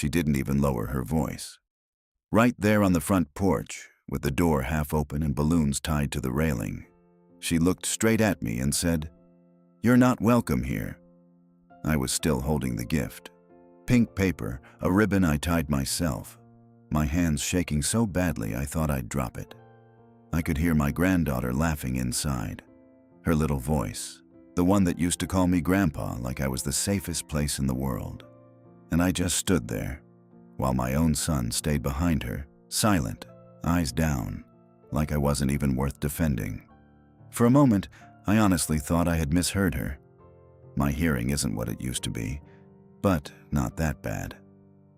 She didn't even lower her voice. Right there on the front porch, with the door half open and balloons tied to the railing, she looked straight at me and said, "You're not welcome here." I was still holding the gift. Pink paper, a ribbon I tied myself, my hands shaking so badly I thought I'd drop it. I could hear my granddaughter laughing inside. Her little voice, the one that used to call me Grandpa like I was the safest place in the world. And I just stood there, while my own son stayed behind her, silent, eyes down, like I wasn't even worth defending. For a moment, I honestly thought I had misheard her. My hearing isn't what it used to be, but not that bad.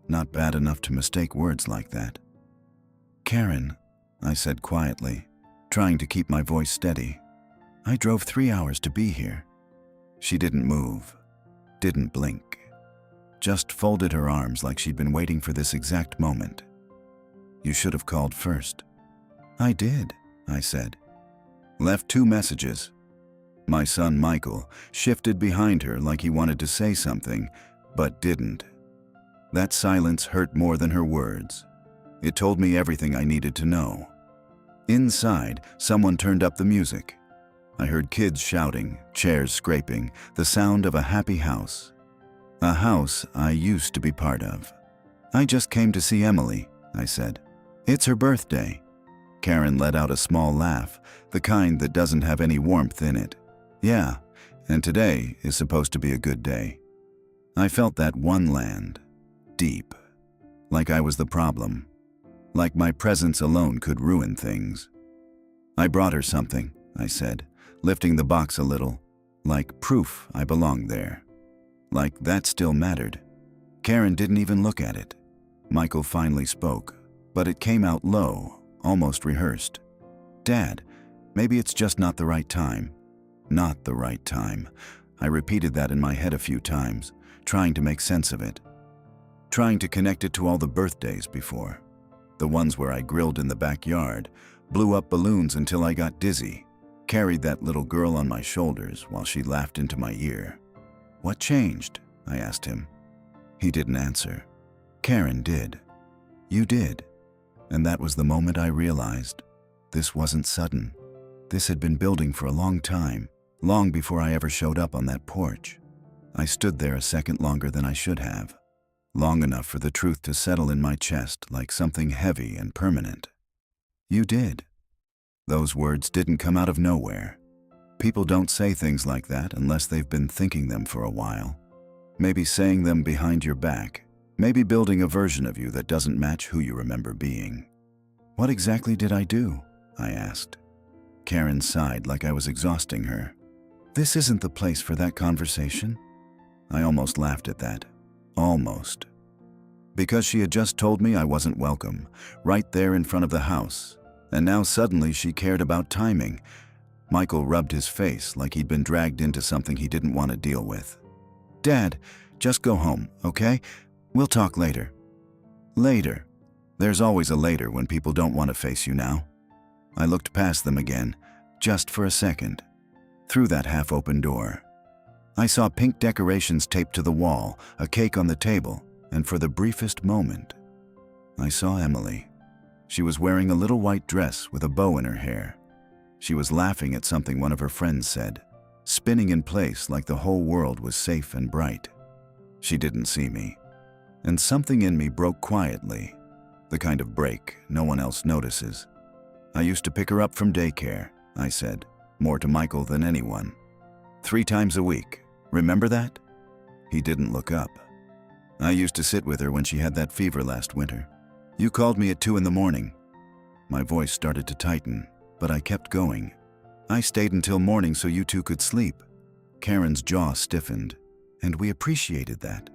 Not bad enough to mistake words like that. "Karen," I said quietly, trying to keep my voice steady. "I drove 3 hours to be here." She didn't move, didn't blink, just folded her arms like she'd been waiting for this exact moment. "You should have called first." "I did," I said. "Left 2 messages." My son Michael shifted behind her like he wanted to say something, but didn't. That silence hurt more than her words. It told me everything I needed to know. Inside, someone turned up the music. I heard kids shouting, chairs scraping, the sound of a happy house. A house I used to be part of. "I just came to see Emily," I said. "It's her birthday." Karen let out a small laugh, the kind that doesn't have any warmth in it. "Yeah, and today is supposed to be a good day." I felt that one land, deep, like I was the problem, like my presence alone could ruin things. "I brought her something," I said, lifting the box a little, like proof I belonged there. Like that still mattered. Karen didn't even look at it. Michael finally spoke, but it came out low, almost rehearsed. "Dad, maybe it's just not the right time." Not the right time. I repeated that in my head a few times, trying to make sense of it. Trying to connect it to all the birthdays before. The ones where I grilled in the backyard, blew up balloons until I got dizzy, carried that little girl on my shoulders while she laughed into my ear. "What changed?" I asked him. He didn't answer. Karen did. "You did." And that was the moment I realized this wasn't sudden. This had been building for a long time, long before I ever showed up on that porch. I stood there a second longer than I should have, long enough for the truth to settle in my chest like something heavy and permanent. "You did." Those words didn't come out of nowhere. People don't say things like that unless they've been thinking them for a while. Maybe saying them behind your back, maybe building a version of you that doesn't match who you remember being. "What exactly did I do?" I asked. Karen sighed like I was exhausting her. "This isn't the place for that conversation." I almost laughed at that. Almost. Because she had just told me I wasn't welcome, right there in front of the house, and now suddenly she cared about timing. Michael rubbed his face like he'd been dragged into something he didn't want to deal with. "Dad, just go home, okay? We'll talk later." Later. There's always a later when people don't want to face you now. I looked past them again, just for a second, through that half-open door. I saw pink decorations taped to the wall, a cake on the table, and for the briefest moment, I saw Emily. She was wearing a little white dress with a bow in her hair. She was laughing at something one of her friends said, spinning in place like the whole world was safe and bright. She didn't see me, and something in me broke quietly, the kind of break no one else notices. "I used to pick her up from daycare," I said, more to Michael than anyone. 3 times a week. Remember that?" He didn't look up. "I used to sit with her when she had that fever last winter. You called me at 2 in the morning." My voice started to tighten, but I kept going. "I stayed until morning so you 2 could sleep." Karen's jaw stiffened, and we appreciated that.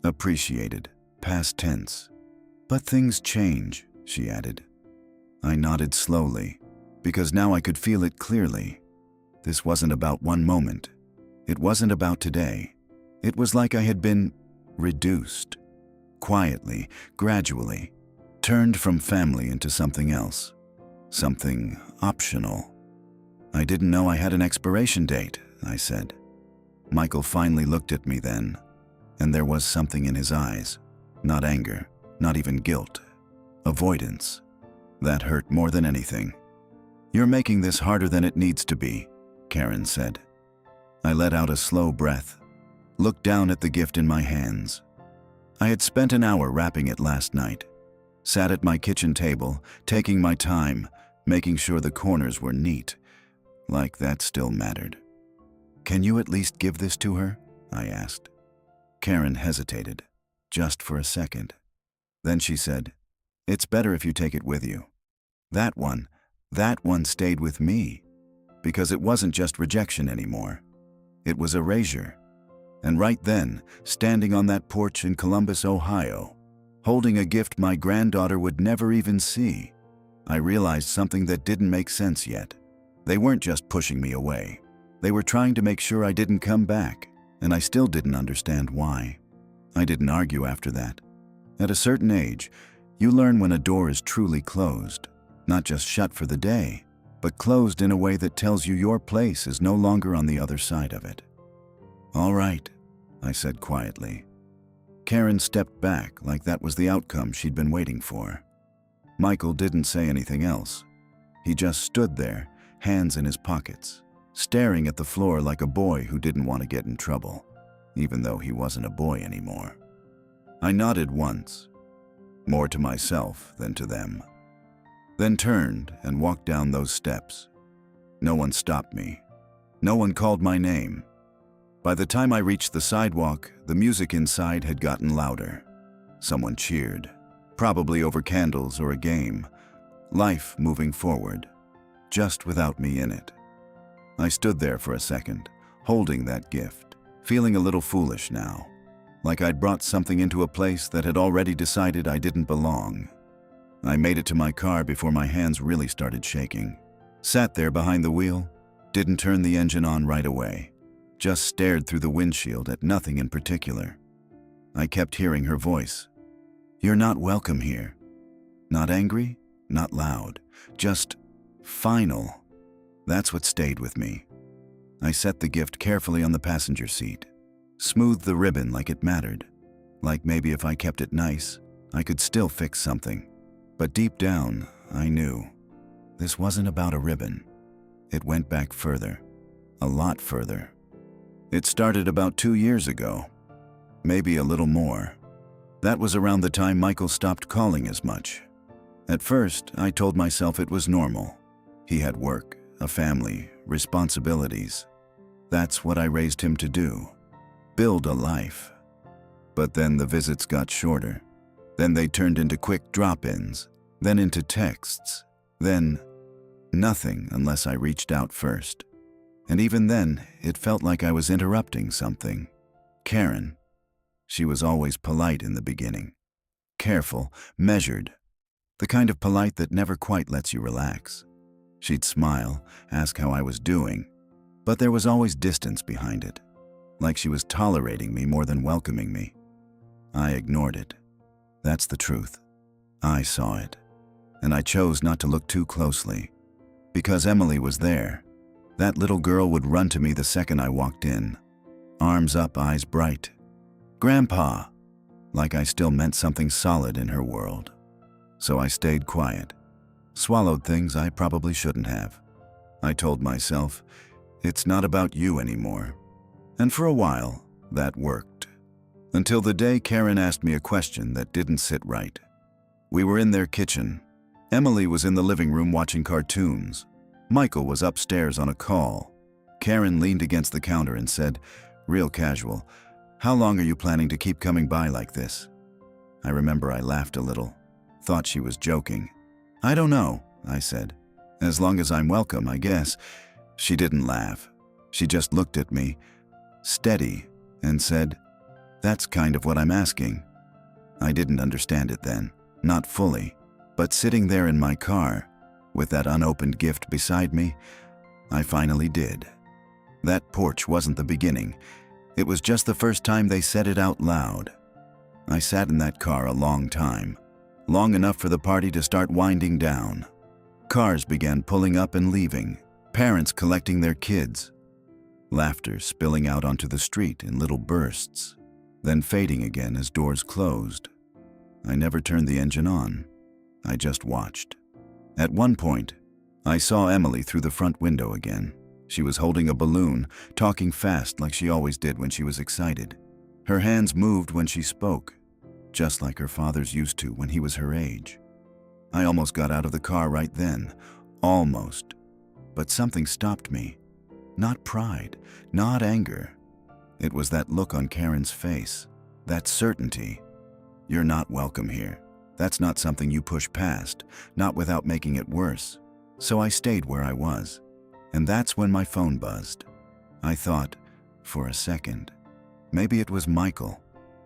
Appreciated, past tense. "But things change," she added. I nodded slowly, because now I could feel it clearly. This wasn't about one moment. It wasn't about today. It was like I had been reduced, quietly, gradually, turned from family into something else, something optional. "I didn't know I had an expiration date," I said. Michael finally looked at me then, and there was something in his eyes. Not anger, not even guilt. Avoidance. That hurt more than anything. "You're making this harder than it needs to be," Karen said. I let out a slow breath, looked down at the gift in my hands. I had spent an hour wrapping it last night. Sat at my kitchen table, taking my time, making sure the corners were neat, like that still mattered. "Can you at least give this to her?" I asked. Karen hesitated, just for a second. Then she said, "It's better if you take it with you." That one stayed with me, because it wasn't just rejection anymore. It was erasure. And right then, standing on that porch in Columbus, Ohio, holding a gift my granddaughter would never even see, I realized something that didn't make sense yet. They weren't just pushing me away. They were trying to make sure I didn't come back, and I still didn't understand why. I didn't argue after that. At a certain age, you learn when a door is truly closed, not just shut for the day, but closed in a way that tells you your place is no longer on the other side of it. "All right," I said quietly. Karen stepped back like that was the outcome she'd been waiting for. Michael didn't say anything else. He just stood there, hands in his pockets, staring at the floor like a boy who didn't want to get in trouble, even though he wasn't a boy anymore. I nodded once, more to myself than to them, then turned and walked down those steps. No one stopped me. No one called my name. By the time I reached the sidewalk, the music inside had gotten louder. Someone cheered, probably over candles or a game. Life moving forward, just without me in it. I stood there for a second, holding that gift, feeling a little foolish now, like I'd brought something into a place that had already decided I didn't belong. I made it to my car before my hands really started shaking. Sat there behind the wheel, didn't turn the engine on right away. Just stared through the windshield at nothing in particular. I kept hearing her voice. "You're not welcome here." Not angry, not loud, just final. That's what stayed with me. I set the gift carefully on the passenger seat, smoothed the ribbon like it mattered, like maybe if I kept it nice, I could still fix something. But deep down, I knew this wasn't about a ribbon. It went back further, a lot further. It started about 2 years ago, maybe a little more. That was around the time Michael stopped calling as much. At first, I told myself it was normal. He had work, a family, responsibilities. That's what I raised him to do, build a life. But then the visits got shorter. Then they turned into quick drop-ins, then into texts, then nothing unless I reached out first. And even then, it felt like I was interrupting something. Karen, she was always polite in the beginning. Careful, measured. The kind of polite that never quite lets you relax. She'd smile, ask how I was doing, but there was always distance behind it, like she was tolerating me more than welcoming me. I ignored it. That's the truth. I saw it, and I chose not to look too closely. Because Emily was there. That little girl would run to me the second I walked in, arms up, eyes bright. "Grandpa," like I still meant something solid in her world. So I stayed quiet, swallowed things I probably shouldn't have. I told myself, it's not about you anymore. And for a while, that worked. Until the day Karen asked me a question that didn't sit right. We were in their kitchen. Emily was in the living room watching cartoons. Michael was upstairs on a call. Karen leaned against the counter and said, real casual, "How long are you planning to keep coming by like this?" I remember I laughed a little, thought she was joking. "I don't know," I said. "As long as I'm welcome, I guess." She didn't laugh. She just looked at me, steady, and said, "That's kind of what I'm asking." I didn't understand it then, not fully, but sitting there in my car, with that unopened gift beside me, I finally did. That porch wasn't the beginning. It was just the first time they said it out loud. I sat in that car a long time, long enough for the party to start winding down. Cars began pulling up and leaving, parents collecting their kids. Laughter spilling out onto the street in little bursts, then fading again as doors closed. I never turned the engine on. I just watched. At one point, I saw Emily through the front window again. She was holding a balloon, talking fast like she always did when she was excited. Her hands moved when she spoke, just like her father's used to when he was her age. I almost got out of the car right then. Almost. But something stopped me. Not pride, not anger. It was that look on Karen's face, that certainty. You're not welcome here. That's not something you push past, not without making it worse. So I stayed where I was. And that's when my phone buzzed. I thought, for a second, maybe it was Michael.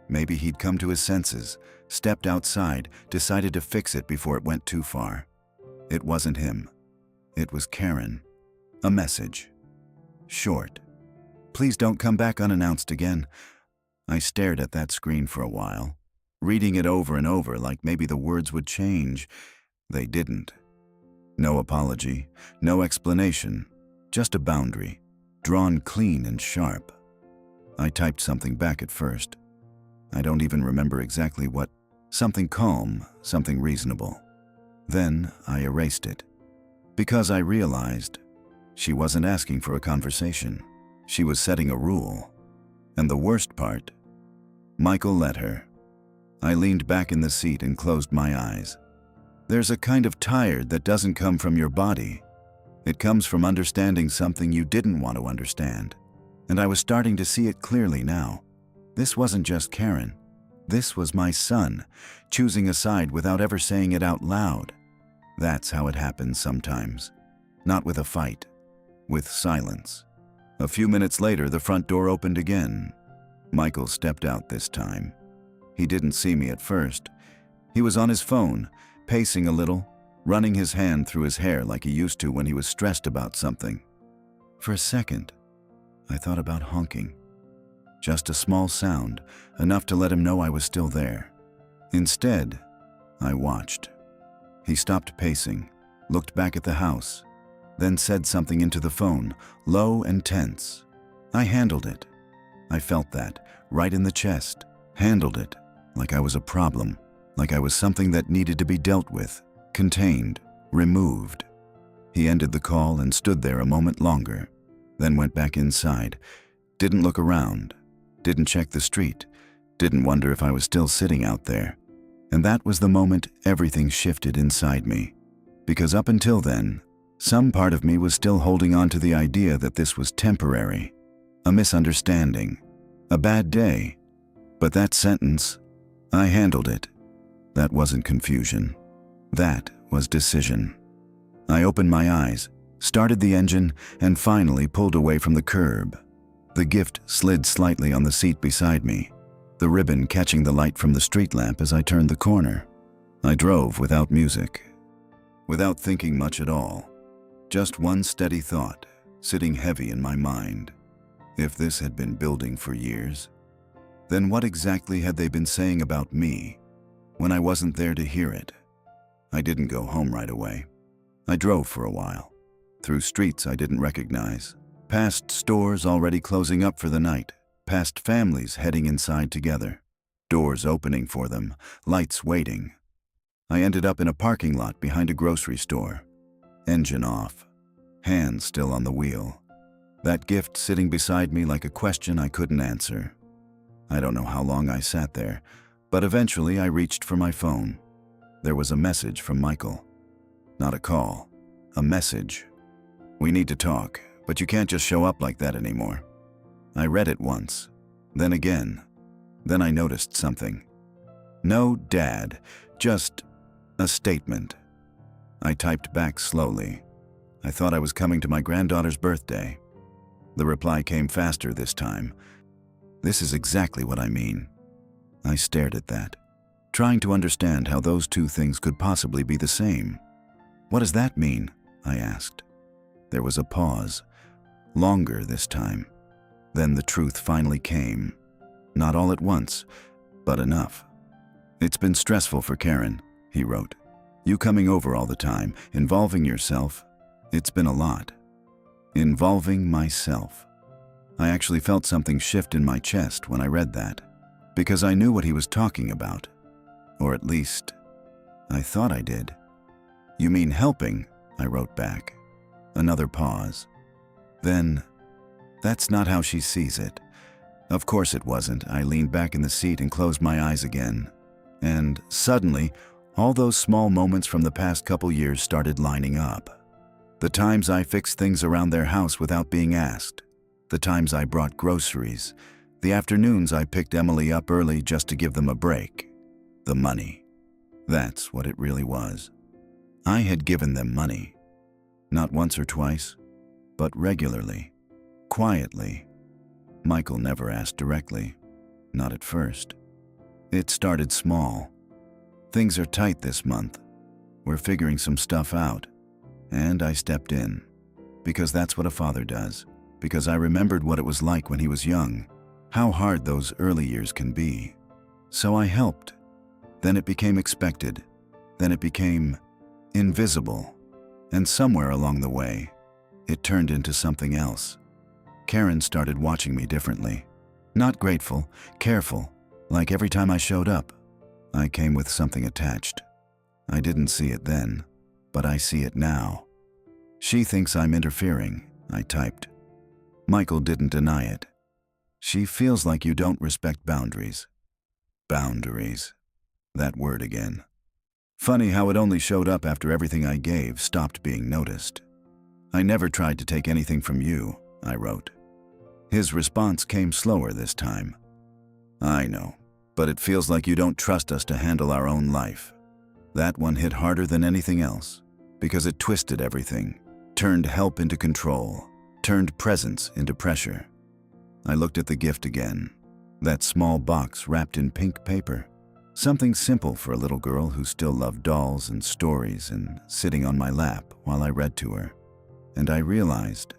Maybe he'd come to his senses, stepped outside, decided to fix it before it went too far. It wasn't him. It was Karen. A message. Short. Please don't come back unannounced again. I stared at that screen for a while, reading it over and over like maybe the words would change. They didn't. No apology, no explanation, just a boundary, drawn clean and sharp. I typed something back at first. I don't even remember exactly what. Something calm, something reasonable. Then I erased it. Because I realized she wasn't asking for a conversation. She was setting a rule. And the worst part, Michael let her. I leaned back in the seat and closed my eyes. There's a kind of tired that doesn't come from your body. It comes from understanding something you didn't want to understand. And I was starting to see it clearly now. This wasn't just Karen. This was my son, choosing a side without ever saying it out loud. That's how it happens sometimes. Not with a fight, with silence. A few minutes later, the front door opened again. Michael stepped out this time. He didn't see me at first. He was on his phone, pacing a little, running his hand through his hair like he used to when he was stressed about something. For a second, I thought about honking. Just a small sound, enough to let him know I was still there. Instead, I watched. He stopped pacing, looked back at the house, then said something into the phone, low and tense. I handled it. I felt that, right in the chest. Handled it, like I was a problem, like I was something that needed to be dealt with, contained, removed. He ended the call and stood there a moment longer, then went back inside, didn't look around, didn't check the street, didn't wonder if I was still sitting out there. And that was the moment everything shifted inside me. Because up until then, some part of me was still holding on to the idea that this was temporary, a misunderstanding, a bad day. But that sentence, I handled it. That wasn't confusion. That was decision. I opened my eyes, started the engine, and finally pulled away from the curb. The gift slid slightly on the seat beside me, the ribbon catching the light from the street lamp as I turned the corner. I drove without music, without thinking much at all. Just one steady thought, sitting heavy in my mind. If this had been building for years, then what exactly had they been saying about me when I wasn't there to hear it? I didn't go home right away. I drove for a while, through streets I didn't recognize, past stores already closing up for the night, past families heading inside together, doors opening for them, lights waiting. I ended up in a parking lot behind a grocery store, engine off, hands still on the wheel. That gift sitting beside me like a question I couldn't answer. I don't know how long I sat there, but eventually I reached for my phone. There was a message from Michael. Not a call, a message. We need to talk, but you can't just show up like that anymore. I read it once, then again. Then I noticed something. No dad, just a statement. I typed back slowly. I thought I was coming to my granddaughter's birthday. The reply came faster this time. This is exactly what I mean. I stared at that, trying to understand how those two things could possibly be the same. What does that mean? I asked. There was a pause, longer this time. Then the truth finally came. Not all at once, but enough. It's been stressful for Karen, he wrote. You coming over all the time, involving yourself. It's been a lot. Involving myself. I actually felt something shift in my chest when I read that, because I knew what he was talking about. Or at least, I thought I did. You mean helping? I wrote back. Another pause. Then, that's not how she sees it. Of course it wasn't. I leaned back in the seat and closed my eyes again. And suddenly, all those small moments from the past couple years started lining up. The times I fixed things around their house without being asked. The times I brought groceries. The afternoons I picked Emily up early just to give them a break. The money. That's what it really was. I had given them money. Not once or twice, but regularly. Quietly. Michael never asked directly. Not at first. It started small. Things are tight this month. We're figuring some stuff out. And I stepped in. Because that's what a father does. Because I remembered what it was like when he was young. How hard those early years can be. So I helped. Then it became expected. Then it became invisible. And somewhere along the way, it turned into something else. Karen started watching me differently. Not grateful, careful, like every time I showed up, I came with something attached. I didn't see it then, but I see it now. She thinks I'm interfering, I typed. Michael didn't deny it. She feels like you don't respect boundaries. Boundaries. That word again. Funny how it only showed up after everything I gave stopped being noticed. I never tried to take anything from you, I wrote. His response came slower this time. I know, but it feels like you don't trust us to handle our own life. That one hit harder than anything else, because it twisted everything, turned help into control, turned presence into pressure. I looked at the gift again, that small box wrapped in pink paper. Something simple for a little girl who still loved dolls and stories and sitting on my lap while I read to her. And I realized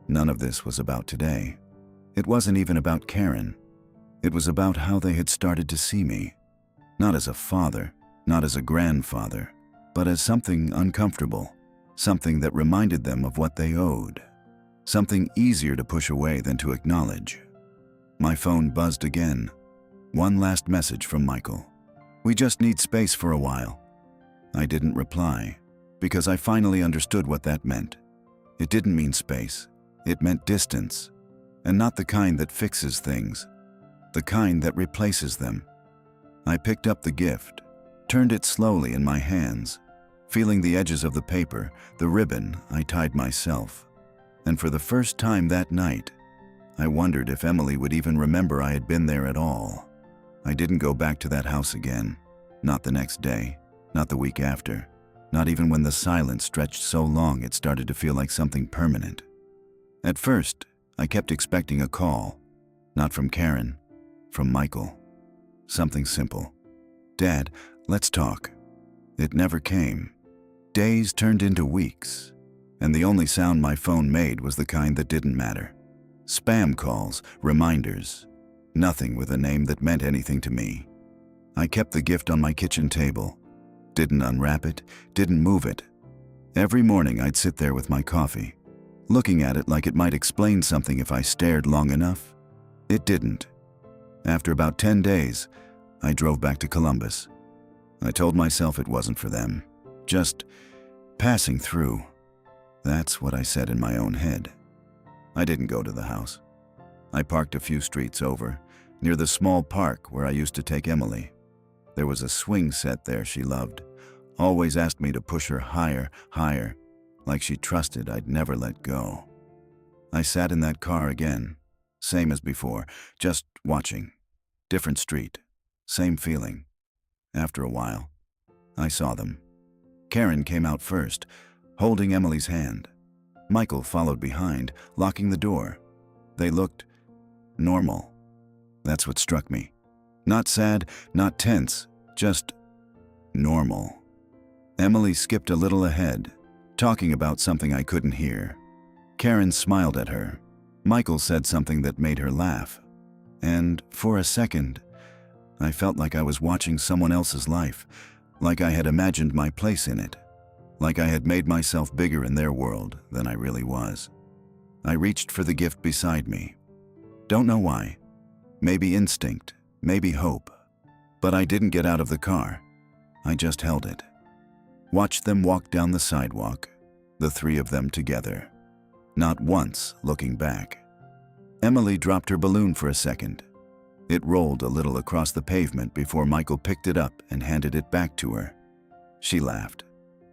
none of this was about today. It wasn't even about Karen. It was about how they had started to see me. Not as a father, not as a grandfather, but as something uncomfortable, something that reminded them of what they owed. Something easier to push away than to acknowledge. My phone buzzed again. One last message from Michael. We just need space for a while. I didn't reply, because I finally understood what that meant. It didn't mean space. It meant distance. And not the kind that fixes things. The kind that replaces them. I picked up the gift, turned it slowly in my hands, feeling the edges of the paper, the ribbon I tied myself. And for the first time that night, I wondered if Emily would even remember I had been there at all. I didn't go back to that house again. Not the next day, not the week after, not even when the silence stretched so long it started to feel like something permanent. At first, I kept expecting a call, not from Karen, from Michael. Something simple. Dad, let's talk. It never came. Days turned into weeks, and the only sound my phone made was the kind that didn't matter. Spam calls, reminders. Nothing with a name that meant anything to me. I kept the gift on my kitchen table. Didn't unwrap it, didn't move it. Every morning I'd sit there with my coffee, looking at it like it might explain something if I stared long enough. It didn't. After about 10 days, I drove back to Columbus. I told myself it wasn't for them. Just passing through. That's what I said in my own head. I didn't go to the house. I parked a few streets over, near the small park where I used to take Emily. There was a swing set there she loved. Always asked me to push her higher, higher, like she trusted I'd never let go. I sat in that car again, same as before, just watching. Different street, same feeling. After a while, I saw them. Karen came out first, holding Emily's hand. Michael followed behind, locking the door. They looked normal. That's what struck me. Not sad, not tense, just normal. Emily skipped a little ahead, talking about something I couldn't hear. Karen smiled at her. Michael said something that made her laugh. And for a second, I felt like I was watching someone else's life, like I had imagined my place in it, like I had made myself bigger in their world than I really was. I reached for the gift beside me. Don't know why. Maybe instinct, maybe hope. But I didn't get out of the car. I just held it. Watched them walk down the sidewalk, the three of them together, not once looking back. Emily dropped her balloon for a second. It rolled a little across the pavement before Michael picked it up and handed it back to her. She laughed.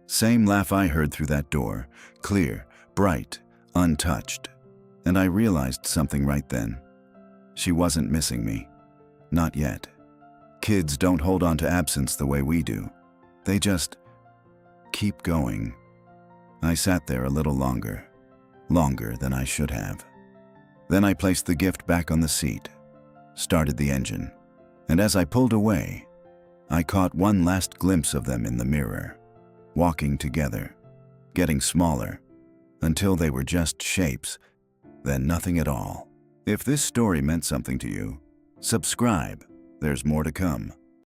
Same laugh I heard through that door, clear, bright, untouched. And I realized something right then. She wasn't missing me. Not yet. Kids don't hold on to absence the way we do. They just keep going. I sat there a little longer than I should have. Then I placed the gift back on the seat, started the engine, and as I pulled away, I caught one last glimpse of them in the mirror, walking together, getting smaller, until they were just shapes, then nothing at all. If this story meant something to you, subscribe. There's more to come.